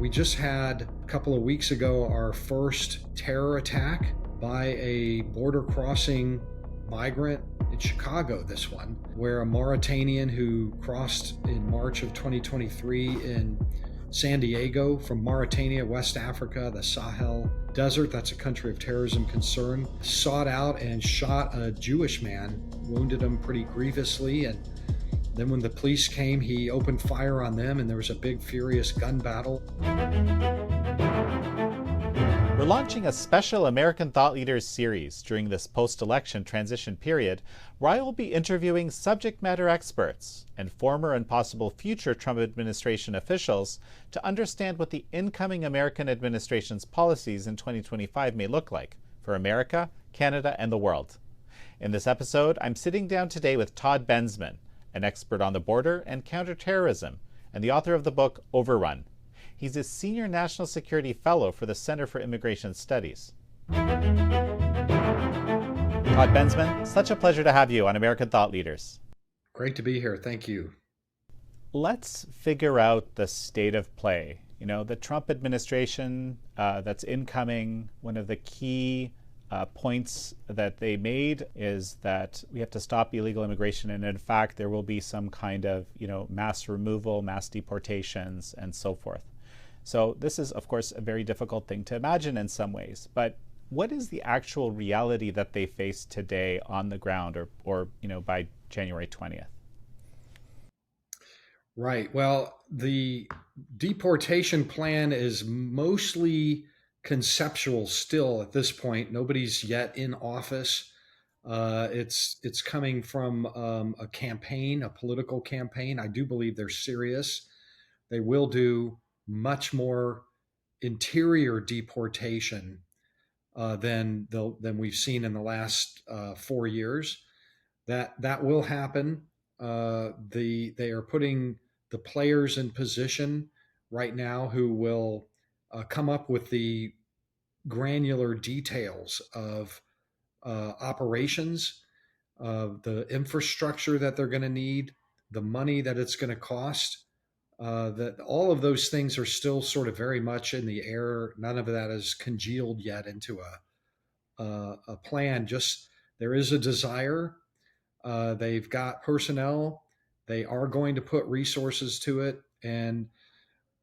We just had a couple of weeks ago our first terror attack by a border crossing migrant in Chicago, this one, where a Mauritanian who crossed in March of 2023 in San Diego from Mauritania, West Africa, the Sahel Desert, that's a country of terrorism concern, sought out and shot a Jewish man, wounded him pretty grievously, and then when the police came, he opened fire on them and there was a big furious gun battle. We're launching a special American Thought Leaders series during this post-election transition period where I will be interviewing subject matter experts and former and possible future Trump administration officials to understand what the incoming American administration's policies in 2025 may look like for America, Canada, and the world. In this episode, I'm sitting down today with Todd Bensman, an expert on the border and counterterrorism, and the author of the book Overrun. He's a senior national security fellow for the Center for Immigration Studies. Todd Bensman, such a pleasure to have you on American Thought Leaders. Great to be here. Thank you. Let's figure out the state of play. You know, the Trump administration that's incoming, one of the key points that they made is that we have to stop illegal immigration, and in fact there will be some kind of mass removal, mass deportations, and so forth. So this is of course a very difficult thing to imagine in some ways, but what is the actual reality that they face today on the ground or by January 20th? Right. Well, the deportation plan is mostly conceptual still at this point. Nobody's yet in office. It's coming from a campaign, a political campaign. I do believe they're serious. They will do much more interior deportation than we've seen in the last 4 years. That will happen. They are putting the players in position right now who will come up with the granular details of operations, the infrastructure that they're going to need, the money that it's going to cost. That all of those things are still sort of very much in the air. None of that is congealed yet into a plan. Just there is a desire. They've got personnel. They are going to put resources to it, and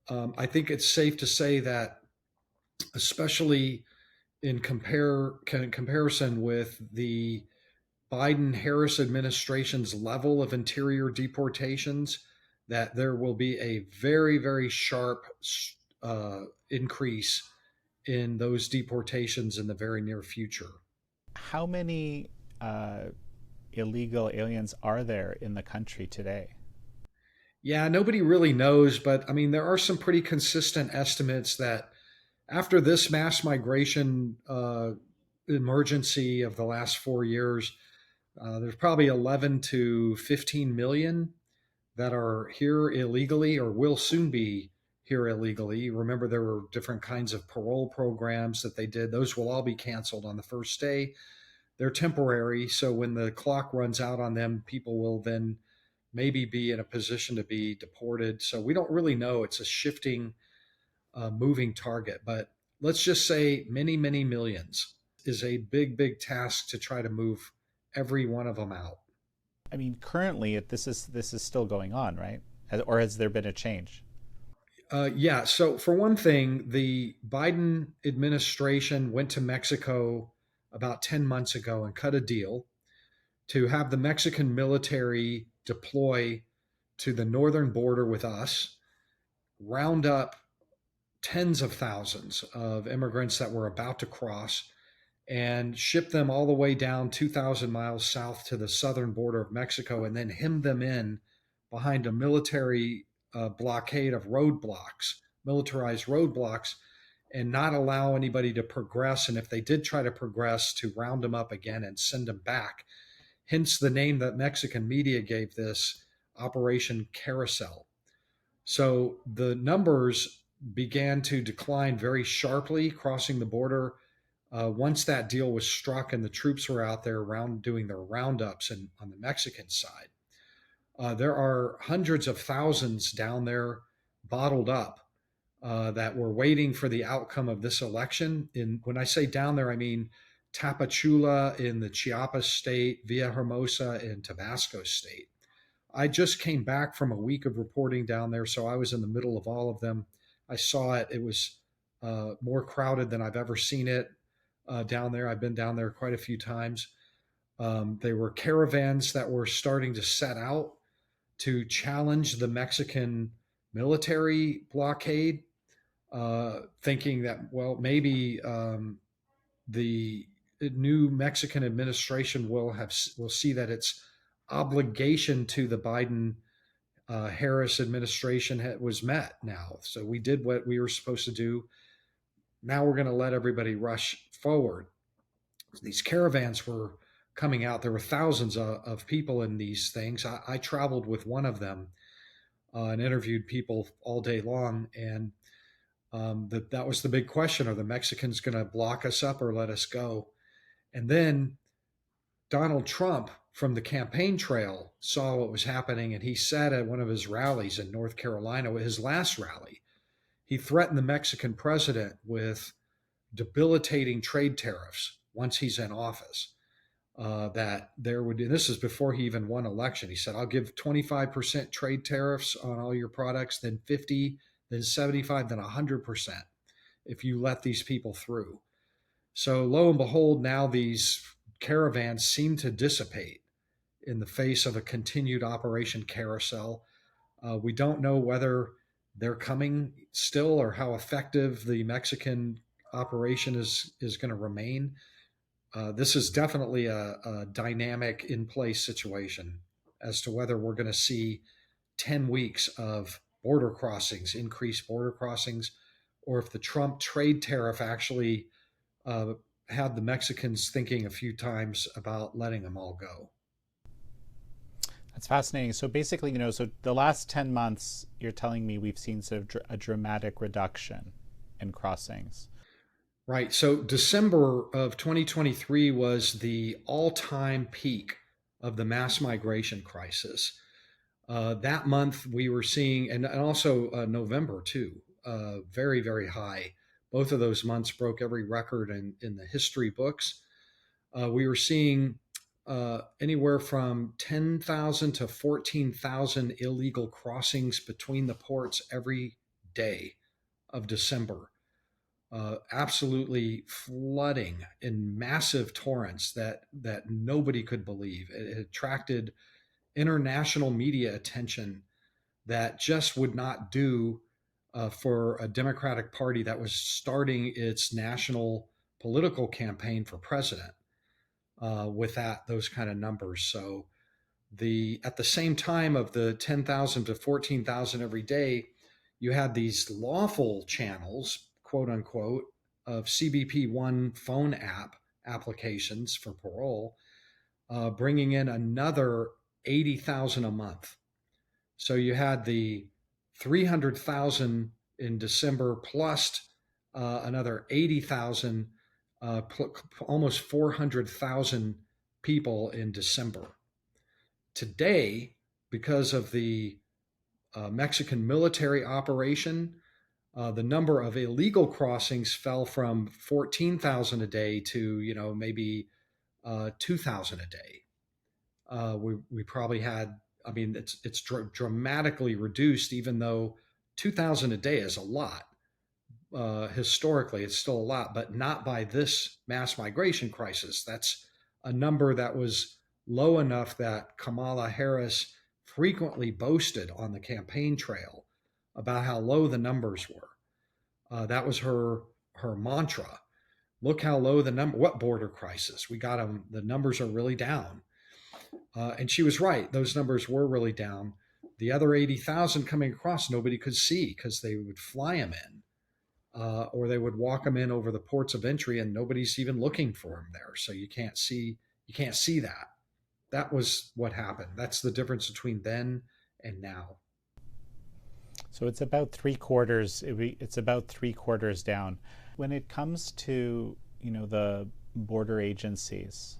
I think it's safe to say that, especially in comparison with the Biden-Harris administration's level of interior deportations, that there will be a very, very sharp increase in those deportations in the very near future. How many illegal aliens are there in the country today? Yeah, nobody really knows, but I mean, there are some pretty consistent estimates that after this mass migration emergency of the last 4 years, there's probably 11 to 15 million that are here illegally or will soon be here illegally. Remember, there were different kinds of parole programs that they did. Those will all be canceled on the first day. They're temporary, so when the clock runs out on them, people will then maybe be in a position to be deported. So we don't really know. It's a shifting, moving target. But let's just say many, many millions is a big, big task to try to move every one of them out. I mean, currently this is still going on, right? Or has there been a change? Yeah. So for one thing, the Biden administration went to Mexico about 10 months ago and cut a deal to have the Mexican military deploy to the northern border with us, round up tens of thousands of immigrants that were about to cross, and ship them all the way down 2,000 miles south to the southern border of Mexico, and then hem them in behind a military blockade of roadblocks, militarized roadblocks, and not allow anybody to progress. And if they did try to progress, to round them up again and send them back. Hence the name that Mexican media gave this, Operation Carousel. So the numbers began to decline very sharply crossing the border once that deal was struck and the troops were out there doing their roundups on the Mexican side. There are hundreds of thousands down there bottled up that were waiting for the outcome of this election. When I say down there, I mean Tapachula in the Chiapas state, Villahermosa in Tabasco state. I just came back from a week of reporting down there, so I was in the middle of all of them. I saw it. It was more crowded than I've ever seen it down there. I've been down there quite a few times. There were caravans that were starting to set out to challenge the Mexican military blockade, thinking that, well, maybe the new Mexican administration will see that its obligation to the Biden Harris administration was met now. So we did what we were supposed to do. Now we're going to let everybody rush forward. These caravans were coming out. There were thousands of people in these things. I traveled with one of them and interviewed people all day long. And that was the big question. Are the Mexicans going to block us up or let us go? And then Donald Trump from the campaign trail saw what was happening, and he said at one of his rallies in North Carolina, his last rally, he threatened the Mexican president with debilitating trade tariffs once he's in office. That there would, and this is before he even won election. He said, I'll give 25% trade tariffs on all your products, then 50, then 75, then 100% if you let these people through. So lo and behold, now these caravans seem to dissipate in the face of a continued Operation Carousel. We don't know whether they're coming still or how effective the Mexican operation is going to remain. This is definitely a dynamic in place situation as to whether we're going to see 10 weeks of border crossings, increased border crossings, or if the Trump trade tariff actually had the Mexicans thinking a few times about letting them all go. That's fascinating. So basically, so the last 10 months, you're telling me we've seen sort of a dramatic reduction in crossings. Right. So December of 2023 was the all-time peak of the mass migration crisis. That month we were seeing, and also November too, very, very high. Both of those months broke every record in the history books. We were seeing anywhere from 10,000 to 14,000 illegal crossings between the ports every day of December. Absolutely flooding in massive torrents that nobody could believe. It attracted international media attention that just would not do for a Democratic Party that was starting its national political campaign for president with those kind of numbers. So at the same time of the 10,000 to 14,000 every day, you had these lawful channels, quote unquote, of CBP One phone applications for parole, bringing in another 80,000 a month. So you had the 300,000 in December plus another 80,000, almost 400,000 people in December. Today, because of the Mexican military operation, the number of illegal crossings fell from 14,000 a day to maybe 2,000 a day. We probably had, I mean, it's dramatically reduced, even though 2,000 a day is a lot. Historically, it's still a lot, but not by this mass migration crisis. That's a number that was low enough that Kamala Harris frequently boasted on the campaign trail about how low the numbers were. That was her mantra. Look how low the number. What border crisis? We got them. The numbers are really down. And she was right. Those numbers were really down. The other 80,000 coming across, nobody could see because they would fly them in. Or they would walk them in over the ports of entry, and nobody's even looking for them there. So you can't see that. That was what happened. That's the difference between then and now. So it's about three quarters. It's about three quarters down. When it comes to the border agencies,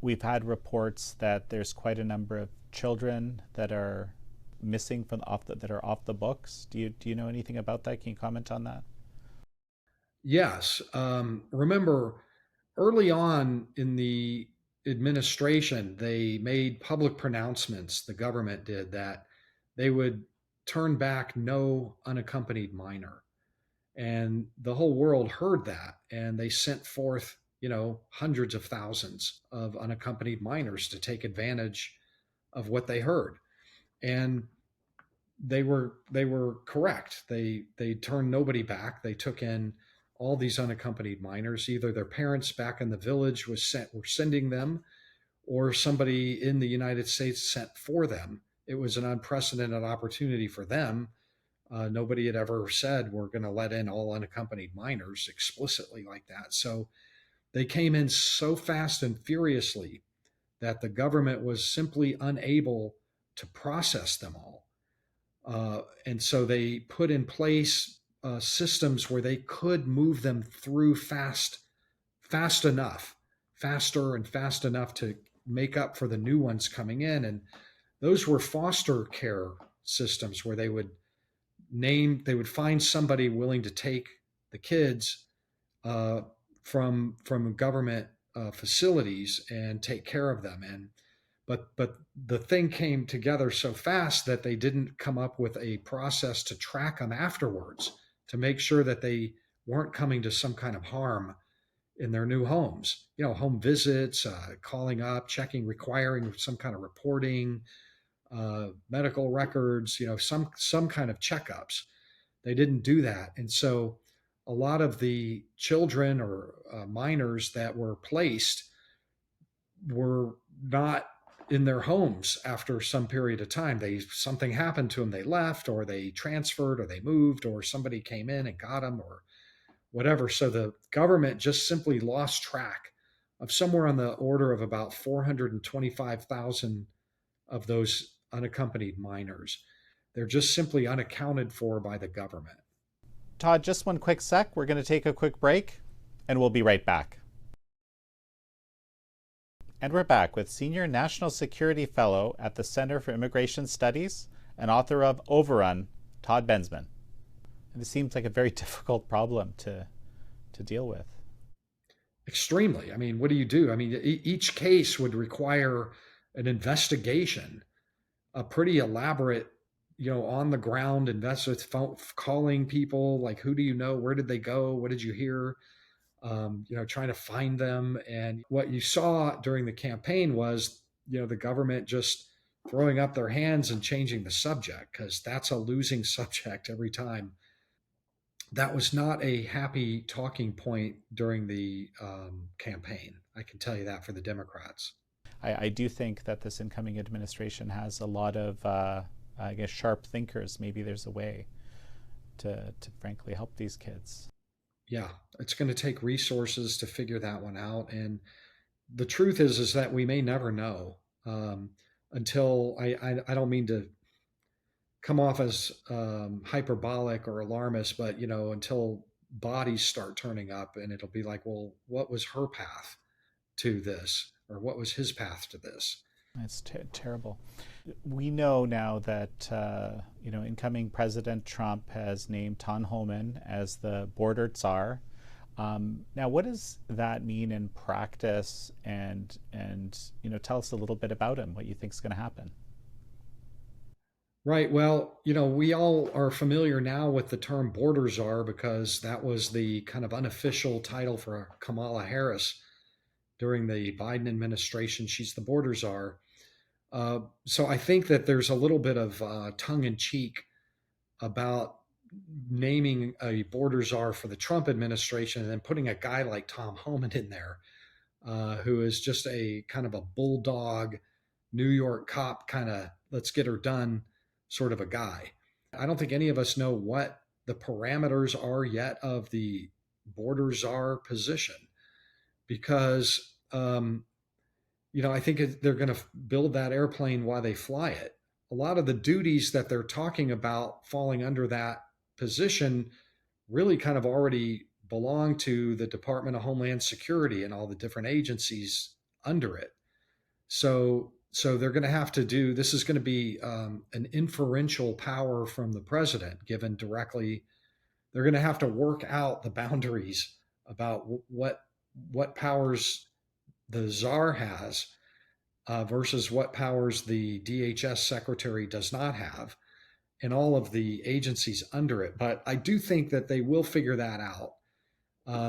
we've had reports that there's quite a number of children that are missing from that are off the books. Do you know anything about that? Can you comment on that? Yes. Remember, early on in the administration, they made public pronouncements, the government did, that they would turn back no unaccompanied minor. And the whole world heard that. And they sent forth, hundreds of thousands of unaccompanied minors to take advantage of what they heard. And they were correct. They turned nobody back. They took in all these unaccompanied minors. Either their parents back in the village were sending them, or somebody in the United States sent for them. It was an unprecedented opportunity for them. Nobody had ever said we're going to let in all unaccompanied minors explicitly like that. So they came in so fast and furiously that the government was simply unable to process them all. And so they put in place systems where they could move them through fast enough, faster and fast enough to make up for the new ones coming in. And those were foster care systems where they would find somebody willing to take the kids uh, from government facilities and take care of them. And but the thing came together so fast that they didn't come up with a process to track them afterwards to make sure that they weren't coming to some kind of harm in their new homes. Home visits, calling up, checking, requiring some kind of reporting, medical records, some kind of checkups. They didn't do that, and so a lot of the children or minors that were placed were not in their homes after some period of time. Something happened to them, they left, or they transferred, or they moved, or somebody came in and got them, or whatever. So the government just simply lost track of somewhere on the order of about 425,000 of those unaccompanied minors. They're just simply unaccounted for by the government. Todd, just one quick sec. We're going to take a quick break, and we'll be right back. And we're back with Senior National Security Fellow at the Center for Immigration Studies and author of Overrun, Todd Bensman. And this seems like a very difficult problem to deal with. Extremely. I mean, what do you do? I mean, each case would require an investigation, a pretty elaborate, on the ground investigation, calling people like, who do you know? Where did they go? What did you hear? Trying to find them. And what you saw during the campaign was, the government just throwing up their hands and changing the subject, because that's a losing subject every time. That was not a happy talking point during the campaign. I can tell you that for the Democrats. I do think that this incoming administration has a lot of, I guess, sharp thinkers. Maybe there's a way to frankly help these kids. Yeah, it's going to take resources to figure that one out. And the truth is that we may never know until I don't mean to come off as hyperbolic or alarmist, but until bodies start turning up, and it'll be like, well, what was her path to this, or what was his path to this? It's terrible. We know now that incoming President Trump has named Todd Homan as the border Czar. Now, what does that mean in practice? And tell us a little bit about him. What you think is going to happen? Right. Well, we all are familiar now with the term border czar because that was the kind of unofficial title for Kamala Harris during the Biden administration. She's the border czar. So I think that there's a little bit of tongue in cheek about naming a border czar for the Trump administration and then putting a guy like Tom Homan in there, who is just a kind of a bulldog New York cop, kind of let's get her done sort of a guy. I don't think any of us know what the parameters are yet of the border czar position, because I think they're going to build that airplane while they fly it. A lot of the duties that they're talking about falling under that position really kind of already belong to the Department of Homeland Security and all the different agencies under it. So So they're going to have to do this is going to be an inferential power from the president given directly. They're going to have to work out the boundaries about what powers the czar has versus what powers the DHS secretary does not have, and all of the agencies under it. But I do think that they will figure that out.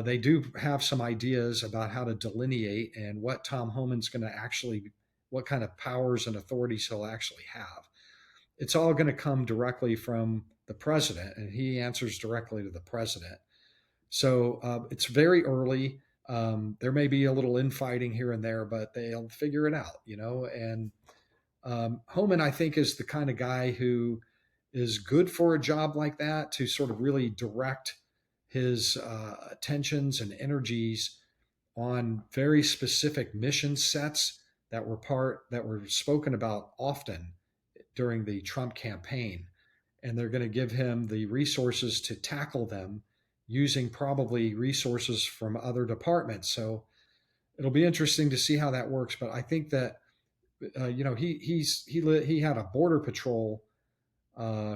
They do have some ideas about how to delineate and what Tom Homan's going to actually, what kind of powers and authorities he'll actually have. It's all going to come directly from the president, and he answers directly to the president. So it's very early. There may be a little infighting here and there, but they'll figure it out, you know. And Homan, I think, is the kind of guy who is good for a job like that to sort of really direct his attentions and energies on very specific mission sets that were spoken about often during the Trump campaign, and they're going to give him the resources to tackle them using probably resources from other departments. So it'll be interesting to see how that works. But I think that he had a border patrol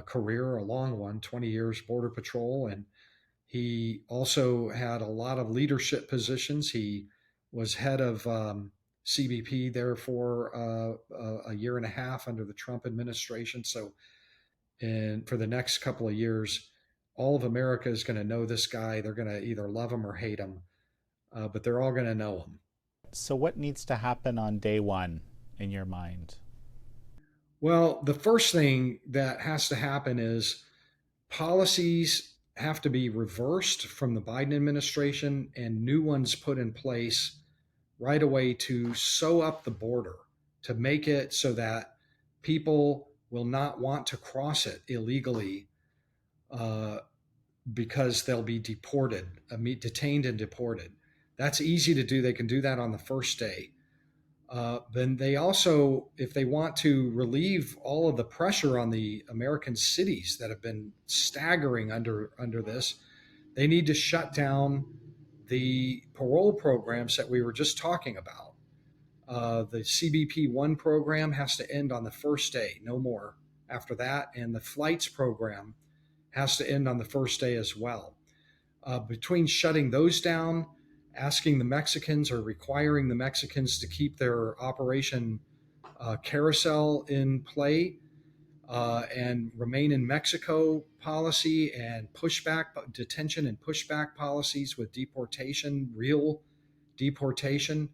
career, a long one, 20 years border patrol, and he also had a lot of leadership positions. He was head of CBP there for a year and a half under the Trump administration. So, and for the next couple of years, all of America is going to know this guy. They're going to either love him or hate him, but they're all going to know him. So, what needs to happen on day one in your mind? Well, the first thing that has to happen is policies have to be reversed from the Biden administration and new ones put in place right away to sew up the border, to make it so that people will not want to cross it illegally uh, because they'll be deported, detained and deported. That's easy to do. They can do that on the first day. Then they also, if they want to relieve all of the pressure on the American cities that have been staggering under this, they need to shut down the parole programs that we were just talking about. The CBP 1 program has to end on the first day, no more after that. And the flights program has to end on the first day as well. Between shutting those down, asking the Mexicans or requiring the Mexicans to keep their Operation Carousel in play and remain in Mexico policy and pushback, detention and pushback policies with deportation, real deportation,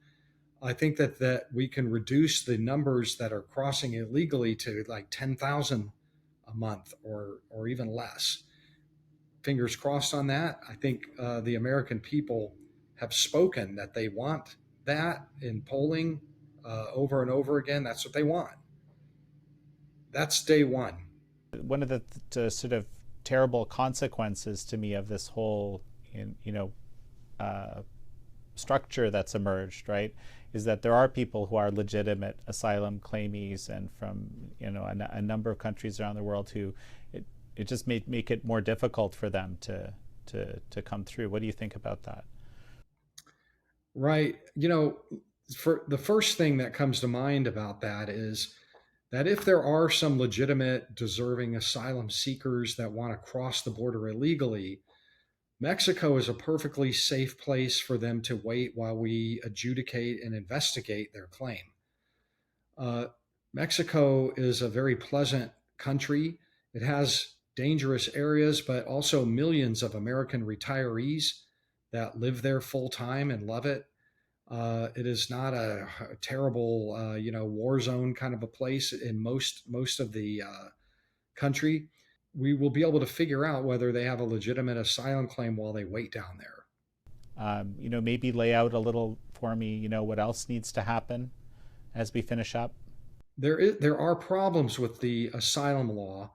I think that we can reduce the numbers that are crossing illegally to like 10,000 a month or even less. Fingers crossed on that. I think the American people have spoken that they want that in polling over and over again. That's what they want. That's day one. One of the sort of terrible consequences to me of this whole, uh, structure that's emerged, right, is that there are people who are legitimate asylum claimees and from a number of countries around the world who it just may make it more difficult for them to come through. What do you think about that? Right. You know, for the first thing that comes to mind about that is that if there are some legitimate, deserving asylum seekers that want to cross the border illegally, Mexico is a perfectly safe place for them to wait while we adjudicate and investigate their claim. Uh, Mexico is a very pleasant country. It has dangerous areas, but also millions of American retirees that live there full time and love it. It is not a terrible, war zone kind of a place in most of the country. We will be able to figure out whether they have a legitimate asylum claim while they wait down there. Maybe lay out a little for me, what else needs to happen as we finish up. There are problems with the asylum law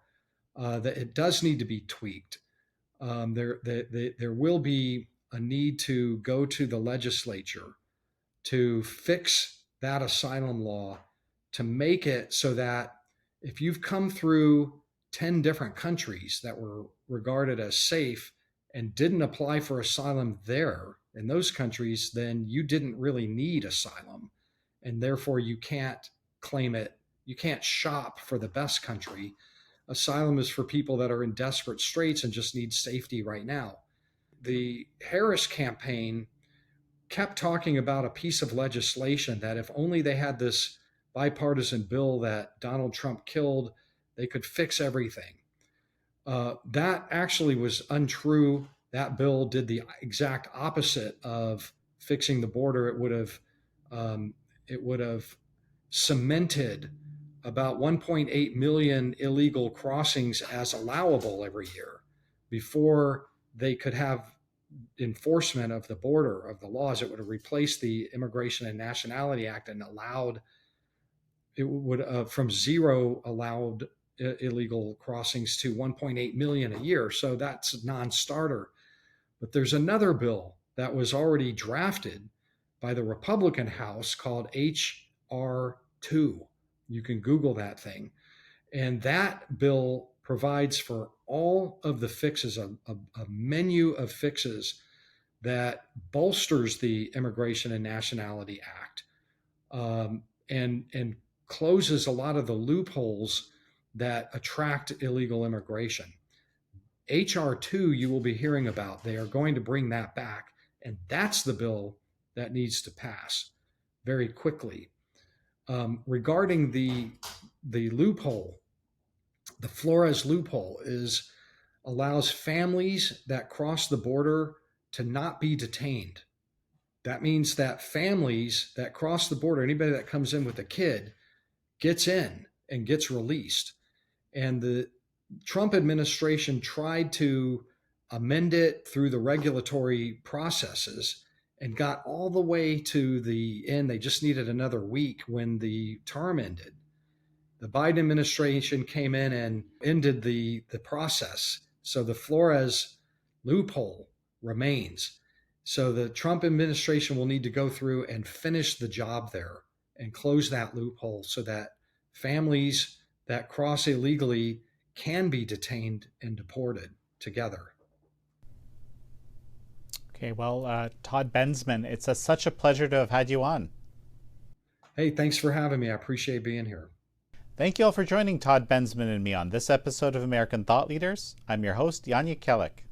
that it does need to be tweaked. There will be a need to go to the legislature to fix that asylum law to make it so that if you've come through 10 different countries that were regarded as safe and didn't apply for asylum there in those countries, then you didn't really need asylum. And therefore, you can't claim it. You can't shop for the best country. Asylum is for people that are in desperate straits and just need safety right now. The Harris campaign kept talking about a piece of legislation that if only they had this bipartisan bill that Donald Trump killed, they could fix everything. That actually was untrue. That bill did the exact opposite of fixing the border. It would have cemented about 1.8 million illegal crossings as allowable every year before they could have enforcement of the border of the laws. It would have replaced the Immigration and Nationality Act and allowed it would from zero allowed illegal crossings to 1.8 million a year. So that's a non-starter. But there's another bill that was already drafted by the Republican House called HR2. You can Google that thing. And that bill provides for all of the fixes, a menu of fixes that bolsters the Immigration and Nationality Act, and closes a lot of the loopholes that attract illegal immigration. HR2, you will be hearing about. They are going to bring that back, and that's the bill that needs to pass very quickly. Regarding the loophole, the Flores loophole allows families that cross the border to not be detained. That means that families that cross the border, anybody that comes in with a kid, gets in and gets released. And the Trump administration tried to amend it through the regulatory processes and got all the way to the end. They just needed another week when the term ended. The Biden administration came in and ended the process. So the Flores loophole remains. So the Trump administration will need to go through and finish the job there and close that loophole so that families that cross illegally can be detained and deported together. Okay, well, Todd Bensman, it's such a pleasure to have had you on. Hey, thanks for having me. I appreciate being here. Thank you all for joining Todd Bensman and me on this episode of American Thought Leaders. I'm your host, Jan Jekielek.